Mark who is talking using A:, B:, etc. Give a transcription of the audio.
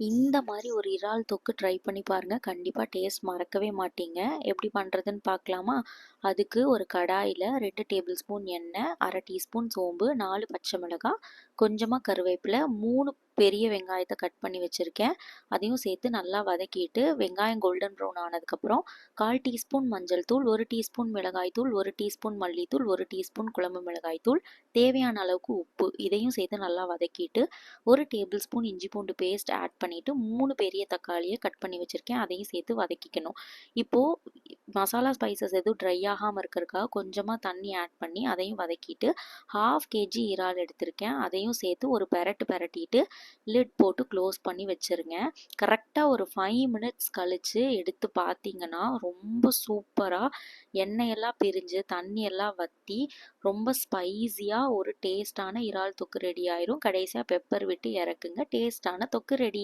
A: இந்த மாதிரி ஒரு இறால் தொக்கு ட்ரை பண்ணி பாருங்கள். கண்டிப்பாக டேஸ்ட் மறக்கவே மாட்டீங்க. எப்படி பண்ணுறதுன்னு பார்க்கலாமா? அதுக்கு ஒரு கடாயில் 2 டேபிள் ஸ்பூன் எண்ணெய், 1/2 டீஸ்பூன் சோம்பு, 4 பச்சை மிளகாய், கொஞ்சமாக கருவேப்பிலை, 3 பெரிய வெங்காயத்தை கட் பண்ணி வச்சுருக்கேன். அதையும் சேர்த்து நல்லா வதக்கிட்டு வெங்காயம் கோல்டன் ப்ரௌன் ஆனதுக்கப்புறம் 1/4 டீஸ்பூன் மஞ்சள் தூள், 1 டீஸ்பூன் மிளகாய் தூள், 1 டீஸ்பூன் மல்லித்தூள், 1 டீஸ்பூன் குழம்பு மிளகாய் தூள், தேவையான அளவுக்கு உப்பு இதையும் சேர்த்து நல்லா வதக்கிட்டு 1 டேபிள் ஸ்பூன் இஞ்சி பூண்டு பேஸ்ட் ஆட் பண்ணிவிட்டு 3 பெரிய தக்காளியை கட் பண்ணி வச்சுருக்கேன். அதையும் சேர்த்து வதக்கிக்கணும். இப்போது மசாலா ஸ்பைசஸ் எதுவும் ட்ரை ஆகாமல் இருக்கிறதுக்காக கொஞ்சமாக தண்ணி ஆட் பண்ணி அதையும் வதக்கிட்டு 1/2 kg இறால் எடுத்திருக்கேன். அதையும் சேர்த்து ஒரு பெரட்டிட்டு லிட் போட்டு க்ளோஸ் பண்ணி வச்சுருங்க. கரெக்டாக ஒரு 5 மினிட்ஸ் கழித்து எடுத்து பார்த்தீங்கன்னா ரொம்ப சூப்பராக எண்ணெயெல்லாம் பிரிஞ்சு தண்ணியெல்லாம் வற்றி ரொம்ப ஸ்பைஸியாக ஒரு டேஸ்டான இறால் தொக்கு ரெடி ஆயிரும். கடைசியாக பெப்பர் விட்டு இறக்குங்க. டேஸ்டான தொக்கு ரெடி.